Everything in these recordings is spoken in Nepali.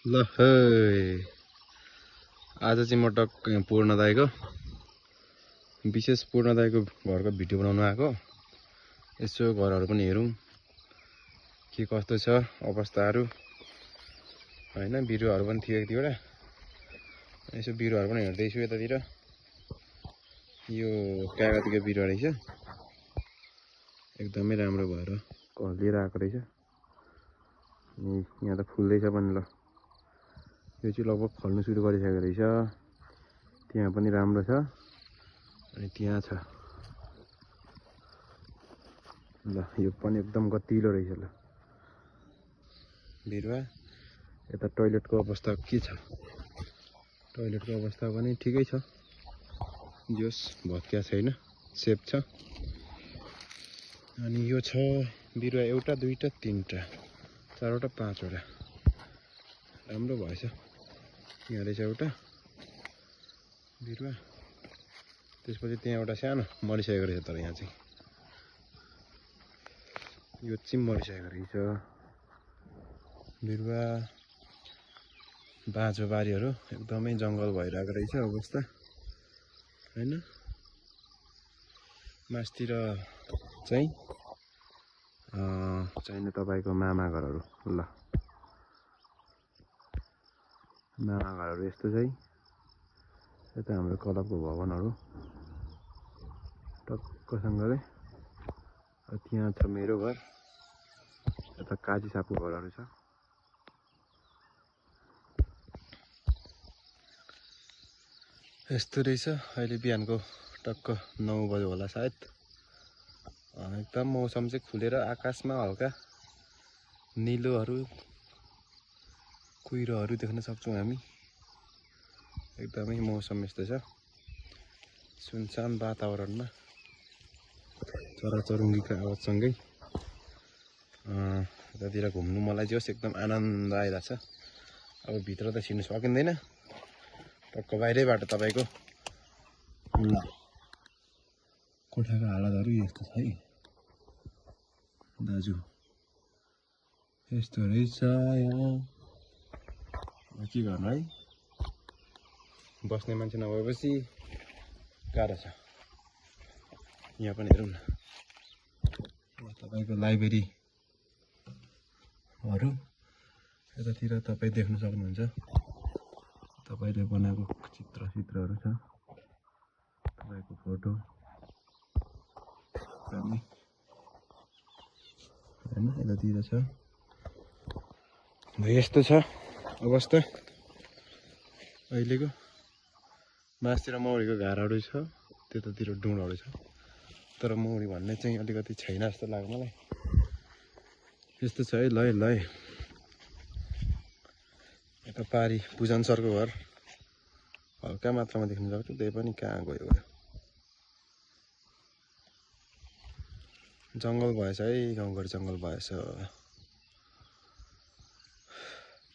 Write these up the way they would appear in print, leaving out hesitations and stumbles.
ल है आज चाहिँ म टक्क पूर्ण दाइको विशेष पूर्ण दाइको घरको भिडियो बनाउन आएको। यसो घरहरू पनि हेरौँ के कस्तो छ अवस्थाहरू हैन। बिरुवाहरू पनि थियो एक दुईवटा, यसो बिरुवाहरू पनि हेर्दैछु यतातिर। यो कागतीको बिरुवा रहेछ, एकदमै राम्रो भएर लिएर आएको रहेछ। यहाँ त फुल्दैछ पनि। ल यो चाहिँ लगभग फल्नु सुरु गरिसकेको रहेछ। त्यहाँ पनि राम्रो छ अनि त्यहाँ छ। ल यो पनि एकदम गतिलो रहेछ। ल बिरुवा यता टोयलेटको अवस्था के छ? टोयलेटको अवस्था पनि ठिकै छ, जोस भत्किया छैन, सेफ छ। अनि यो छ बिरुवा एउटा दुईटा तीनटा चारवटा पाँचवटा, राम्रो भएछ। यहाँ रहेछ एउटा बिरुवा, त्यसपछि त्यहाँ एउटा सानो मरिसकेको रहेछ। तर यहाँ चाहिँ यो चाहिँ मरिसकेको रहेछ बिरुवा। बाँझो बारीहरू एकदमै जङ्गल भइरहेको रहेछ अवस्था हैन। मास्तिर चाहिँ चाहिने तपाईको मामा घरहरू। ल मामा घरहरू यस्तो चाहिँ यता हाम्रो क्लबको भवनहरू टक्कसँगले। त्यहाँ छ मेरो घर, यता काजी साहबको घरहरू छ। यस्तो रहेछ। अहिले बिहानको टक्क 9 बजे होला सायद। एकदम मौसम चाहिँ खुलेर आकाशमा हल्का निलोहरू कुहिरोहरू देख्न सक्छौँ हामी। एकदमै मौसम यस्तो छ, सुनसान वातावरणमा चराचरुङ्गीको आवाजसँगै यतातिर घुम्नु मलाई जोस् एकदम आनन्द आइरहेछ। अब भित्र त छिर्नु सकिँदैन, टक्क बाहिरैबाट तपाईको कोठाको हालतहरू यस्तो छ है दाजु, यस्तो रहेछ। यहाँ के गर्नु है, बस्ने मान्छे नभएपछि गाह्रो छ। यहाँ पनि हेरौँ न, तपाईको लाइब्रेरीहरू यतातिर तपाईँ देख्न सक्नुहुन्छ। तपाईले बनाएको चित्रहरू छ, तपाईको फोटो पनि हैन यतातिर छ। यस्तो छ अवस्था अहिलेको। मासतिर मौरीको घारहरू छ, त्यतातिर डुँडहरू छ, तर मौरी भन्ने चाहिँ अलिकति छैन जस्तो लाग्यो मलाई। यस्तो छ है। ल यता पारी पूजन सरको घर हल्का मात्रामा देख्न सक्छु, त्यही पनि कहाँ गयो। जङ्गल भएछ है, गाउँघर जङ्गल भएछ।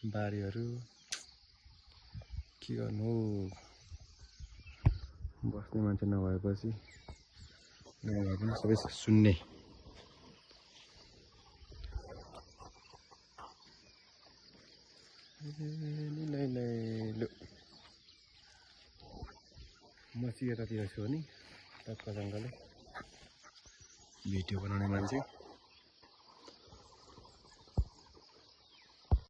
बारीहरू के गर्नु, बस्ने मान्छे नभएपछि गाउँघर पनि सबै सुन्ने। म चाहिँ यतातिर छु नि टक्कसँगले भिडियो बनाउने मान्छे।